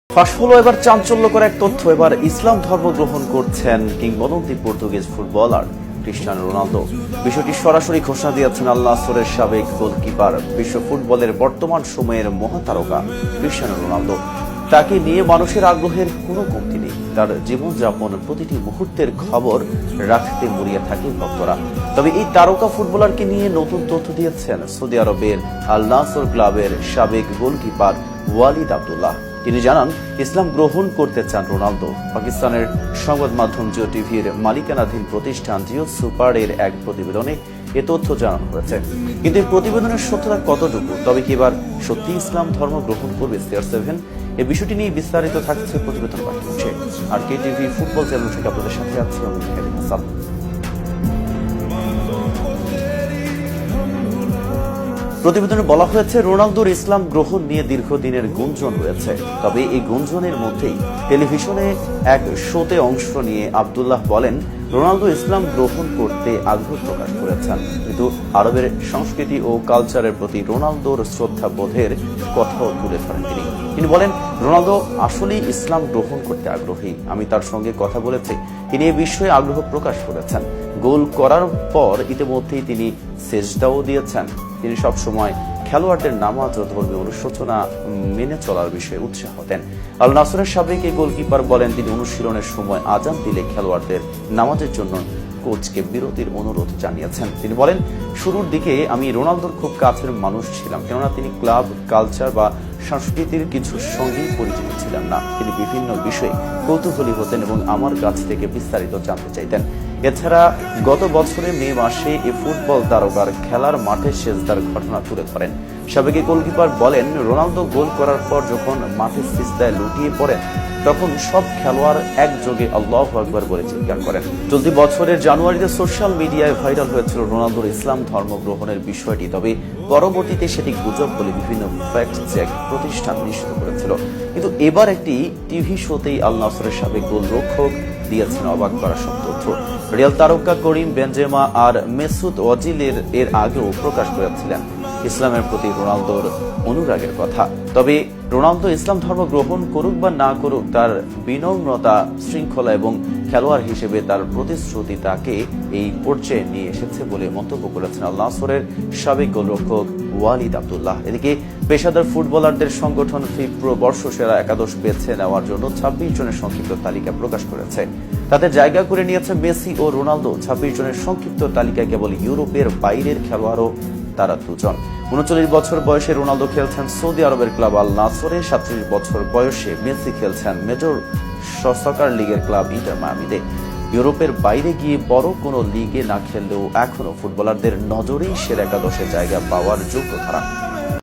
ফাঁস হলো এবার চাঞ্চল্যকর এক তথ্য। এবার ইসলাম ধর্ম গ্রহণ করছেন কিংবদন্তি পর্তুগিজ ফুটবলার ক্রিস্টিয়ানো রোনালদো। বিষয়টি সরাসরি ঘোষণা দিয়েছেন আল নাসরের সাবেক গোলকিপার, বিশ্ব ফুটবলের বর্তমান সময়ের মহাতারকা ক্রিস্টিয়ানো রোনালদো। তাকে নিয়ে মানুষের আগ্রহের কোনো কমতি নেই। তার জীবনযাপন প্রতিটি মুহূর্তের খবর রাখতে মরিয়া থাকে ভক্তরা। তবে এই তারকা ফুটবলারকে নিয়ে নতুন তথ্য দিয়েছেন সৌদি আরবের আল নাসর ক্লাবের সাবেক গোলকিপার ওয়ালিদ আব্দুল্লাহ। তিনি জানান, ইসলাম গ্রহণ করতে চান রোনালদো। পাকিস্তানের সংবাদ মাধ্যম জিও টিভির মালিকানাধীন প্রতিষ্ঠান জিও সুপারের এক প্রতিবেদনে এ তথ্য জানানো হয়েছে। কিন্তু এই প্রতিবেদনের সত্যতা কতটুকু? তবে কি এবার সত্যি ইসলাম ধর্ম গ্রহণ করবে CR7? এই বিষয়টি নিয়ে বিস্তারিত থাকছে প্রতিবেদন বাকি। আর KTV ফুটবল চ্যানেল থেকে আপনাদের সাথে আছি আমি মেহেদী হাসান। প্রতিবেদনে বলা হয়েছে, রোনালদোর ইসলাম গ্রহণ নিয়ে দীর্ঘদিনের গুঞ্জন রয়েছে। তবে এই গুঞ্জনের মধ্যেই টেলিভিশনে এক শোতে অংশ নিয়ে আব্দুল্লাহ বলেন, রোনালদো ইসলাম গ্রহণ করতে আগ্রহ প্রকাশ করেছেন, কিন্তু আরবের সংস্কৃতি ও কালচারের প্রতি রোনালদোর শ্রদ্ধাবোধের কথাও তুলে ধরেন তিনি বলেন, রোনালদো আসলেই ইসলাম গ্রহণ করতে আগ্রহী। আমি তার সঙ্গে কথা বলেছি, তিনি এ বিষয়ে আগ্রহ প্রকাশ করেছেন। গোল করার পর ইতিমধ্যেই তিনি সেজদাও দিয়েছেন। তিনি সবসময় খেলোয়াড়দের নামাজ ও ধর্মীয় অনুশোচনা মেনে চলার বিষয়ে উৎসাহ দেন। আল নাসরের সাবেক এই গোলকিপার বলেন, তিনি অনুশীলনের সময় আজান দিলে খেলোয়াড়দের নামাজের জন্য কোচকে বিরতির অনুরোধ জানিয়েছেন। তিনি বলেন, শুরুর দিকে আমি রোনালদোর খুব কাছের মানুষ ছিলাম, কেননা তিনি ক্লাব, কালচার বা সংস্কৃতির কিছুর সঙ্গেই পরিচিত ছিলেন না। তিনি বিভিন্ন বিষয়ে কৌতূহলী হতেন এবং আমার কাছ থেকে বিস্তারিত জানতে চাইতেন। এছাড়া গত বছরের মে মাসে এই ফুটবল তারকার খেলার মাঠে সেজদার ঘটনা তুলে ধরেন। সাবেক গোলকিপার বলেন, রোনালদো গোল করার পর যখন মাঠে সিজদায় লুটিয়ে পড়েন, তখন সব খেলোয়াড় একযোগে আল্লাহু আকবার বলে চিৎকার করেন। চলতি বছরের জানুয়ারিতে সোশ্যাল মিডিয়ায় ভাইরাল হয়েছিল রোনালদোর ইসলাম ধর্ম গ্রহণের বিষয়টি। তবে পরবর্তীতে সেটি গুজব বলে বিভিন্ন ফ্যাক্ট চেক প্রতিষ্ঠান নিশ্চিত করেছিল। কিন্তু এবার একটি টিভি শোতেই আল নাসরের সাবেক গোলরক্ষক দিয়েছেন অবাক করা সব তথ্য। রিয়াল তারকা করিম বেনজেমা আর মেসুত ওজিল এর আগেও প্রকাশ করেছিলেন ইসলামের প্রতি রোনালদোর অনুরাগের কথা। তবে রোনালদো ইসলাম ধর্ম গ্রহণ করুক বা না করুক, তার বিনম্রতা, শৃঙ্খলা এবং খেলোয়াড় হিসেবে তার প্রতিশ্রুতি তাকে এই পর্যায়ে নিয়ে এসেছে বলে মন্তব্য করেছেন আল নাসরের সাবেক গোলরক্ষক ওয়ালিদ আব্দুল্লাহ। এদিকে পেশাদার ফুটবলারদের সংগঠন ফিফপ্রো বর্ষসেরা একাদশ বেছে নেওয়ার জন্য 26 জনের সংক্ষিপ্ত তালিকা প্রকাশ করেছে। তাতে জায়গা করে নিয়েছে মেসি ও রোনালদো। 26 জনের সংক্ষিপ্ত তালিকায় কেবল ইউরোপের বাইরের খেলোয়াড়ও তারা দুজন। 39 বছর বয়সে রোনালদো খেলছেন সৌদি আরবের ক্লাব আল নাসরে। 37 বছর বয়সে মেসি খেলছেন মেজর সকার লিগের ক্লাব ইন্টার মায়ামিতে। ইউরোপের বাইরে গিয়ে বড় কোনো লিগে না খেললেও এখনো ফুটবলারদের নজরেই সেরা একাদশে জায়গা পাওয়ার যোগ্য তারা।